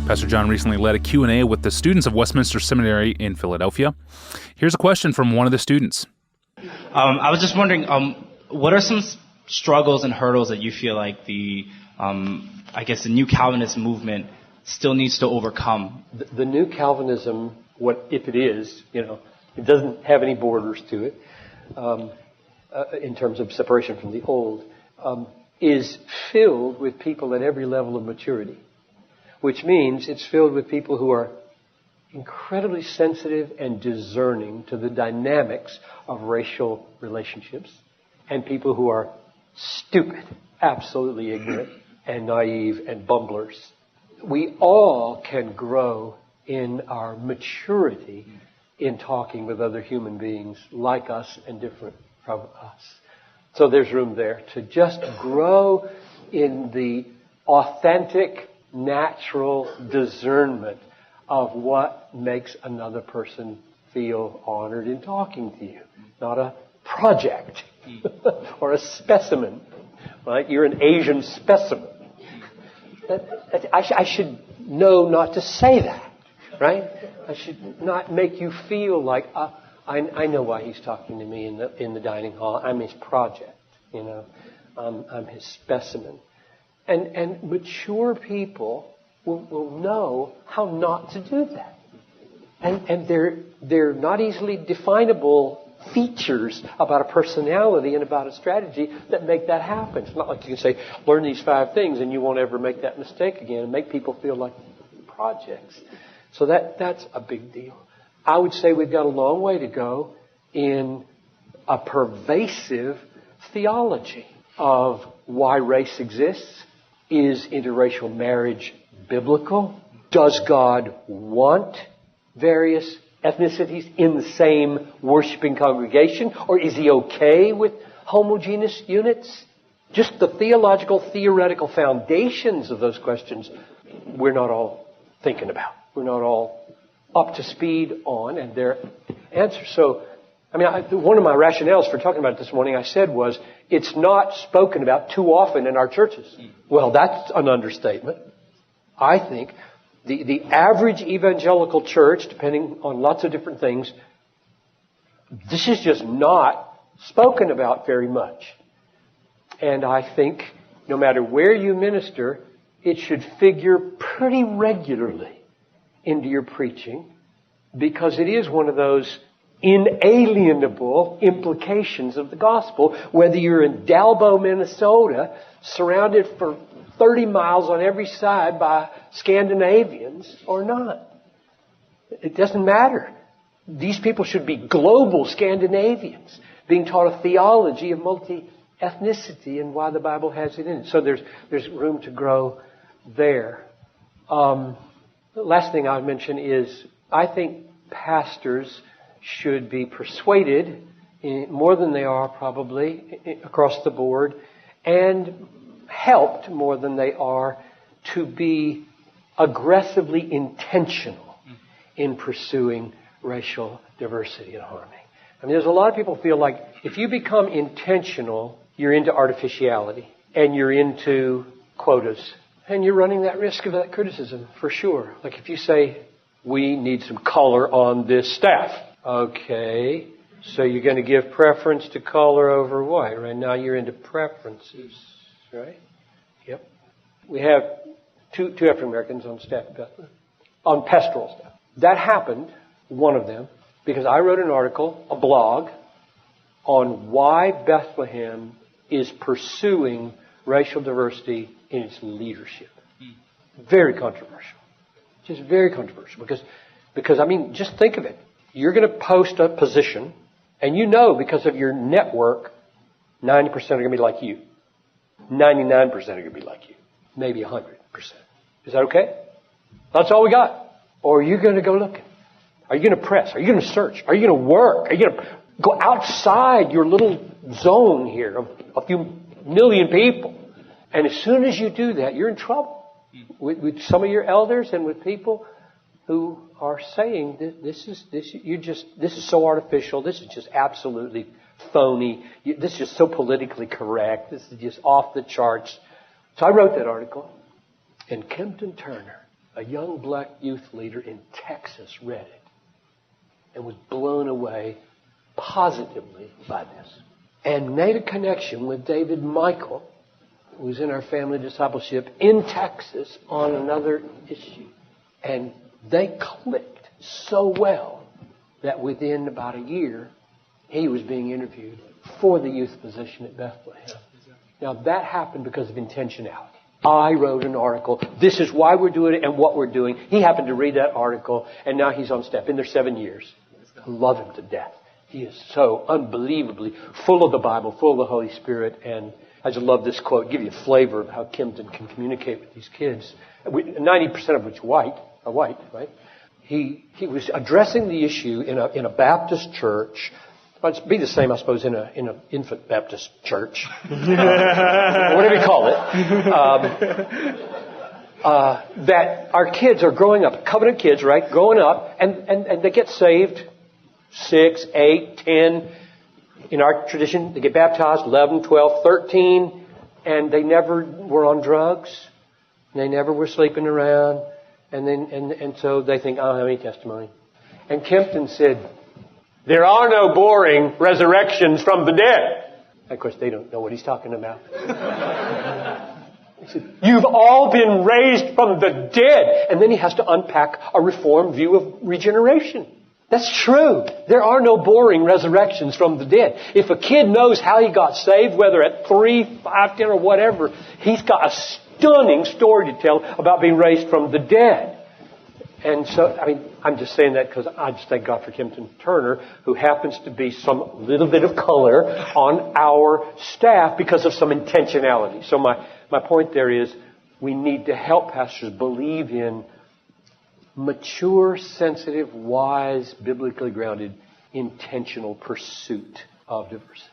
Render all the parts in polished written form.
Pastor John recently led a Q&A with the students of Westminster Seminary in Philadelphia. Here's a question from one of the students. I was just wondering, what are some struggles and hurdles that you feel like the New Calvinist movement still needs to overcome? The New Calvinism, if it is, it doesn't have any borders to it in terms of separation from the old, is filled with people at every level of maturity, which means it's filled with people who are incredibly sensitive and discerning to the dynamics of racial relationships, and people who are stupid, absolutely ignorant, and naive, and bumblers. We all can grow in our maturity in talking with other human beings like us and different from us. So there's room there to just grow in the authentic, natural discernment of what makes another person feel honored in talking to you. Not a project or a specimen, right? You're an Asian specimen. I should know not to say that, right? I should not make you feel like I know why he's talking to me in the dining hall. I'm his project, I'm his specimen. And mature people will know how not to do that. And they're not easily definable features about a personality and about a strategy that make that happen. It's not like you can say, learn these 5 things and you won't ever make that mistake again and make people feel like projects. So that's a big deal. I would say we've got a long way to go in a pervasive theology of why race exists. Is interracial marriage biblical? Does God want various ethnicities in the same worshiping congregation? Or is he okay with homogeneous units? Just the theological, theoretical foundations of those questions we're not all thinking about. We're not all up to speed on and their answers. So, one of my rationales for talking about it this morning, I said was, it's not spoken about too often in our churches. Well, that's an understatement. I think the average evangelical church, depending on lots of different things, this is just not spoken about very much. And I think no matter where you minister, it should figure pretty regularly into your preaching, because it is one of those inalienable implications of the gospel, whether you're in Dalbo, Minnesota, surrounded for 30 miles on every side by Scandinavians or not. It doesn't matter. These people should be global Scandinavians, being taught a theology of multi-ethnicity and why the Bible has it in it. So there's room to grow there. The last thing I'll mention is, I think pastors should be persuaded, more than they are probably, across the board, and helped more than they are, to be aggressively intentional in pursuing racial diversity and harmony. There's a lot of people feel like if you become intentional, you're into artificiality and you're into quotas. And you're running that risk of that criticism, for sure. Like if you say, we need some color on this staff. Okay, so you're going to give preference to color over white. Right now you're into preferences, right? Yep. We have two African Americans on staff, on pastoral staff. That happened, one of them, because I wrote an article, a blog, on why Bethlehem is pursuing racial diversity in its leadership. Very controversial. Just very controversial. Because just think of it. You're going to post a position, and because of your network, 90% are going to be like you. 99% are going to be like you. Maybe 100%. Is that okay? That's all we got. Or are you going to go looking? Are you going to press? Are you going to search? Are you going to work? Are you going to go outside your little zone here of a few million people? And as soon as you do that, you're in trouble with some of your elders and with people who are saying this is so artificial. This is just absolutely phony. This is just so politically correct. This is just off the charts. So I wrote that article, and Kempton Turner a young black youth leader in Texas read it and was blown away positively by this and made a connection with David Michael, who was in our family discipleship in Texas on another issue. And they clicked so well that within about a year, he was being interviewed for the youth position at Bethlehem. Now, that happened because of intentionality. I wrote an article. This is why we're doing it and what we're doing. He happened to read that article, and now he's on staff. Been there 7 years. I love him to death. He is so unbelievably full of the Bible, full of the Holy Spirit, and I just love this quote. Give you a flavor of how Kempton can communicate with these kids. 90% of which are white, right? He was addressing the issue in a Baptist church. Well, it'd be the same, I suppose, in an infant Baptist church, whatever you call it. That our kids are growing up, covenant kids, right? Growing up, and they get saved, 6, 8, 10. In our tradition, they get baptized 11, 12, 13, and they never were on drugs. They never were sleeping around, and so they think, I don't have any testimony. And Kempton said, there are no boring resurrections from the dead. Of course, they don't know what he's talking about. He said, you've all been raised from the dead. And then he has to unpack a Reformed view of regeneration. That's true. There are no boring resurrections from the dead. If a kid knows how he got saved, whether at 3, 5, 10, or whatever, he's got a stunning story to tell about being raised from the dead. And so, I'm just saying that because I just thank God for Kempton Turner, who happens to be some little bit of color on our staff because of some intentionality. So my point there is we need to help pastors believe in mature, sensitive, wise, biblically grounded, intentional pursuit of diversity.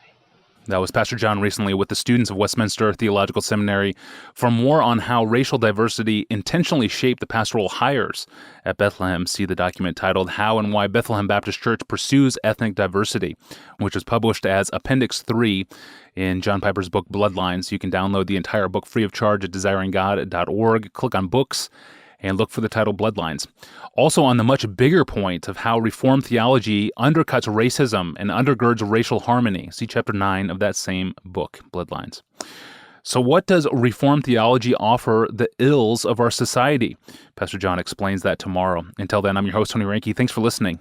That was Pastor John recently with the students of Westminster Theological Seminary. For more on how racial diversity intentionally shaped the pastoral hires at Bethlehem, see the document titled How and Why Bethlehem Baptist Church Pursues Ethnic Diversity, which was published as Appendix 3 in John Piper's book Bloodlines. You can download the entire book free of charge at desiringgod.org. Click on books and look for the title Bloodlines. Also on the much bigger point of how Reformed theology undercuts racism and undergirds racial harmony. See Chapter 9 of that same book, Bloodlines. So what does Reformed theology offer the ills of our society? Pastor John explains that tomorrow. Until then, I'm your host, Tony Reinke. Thanks for listening.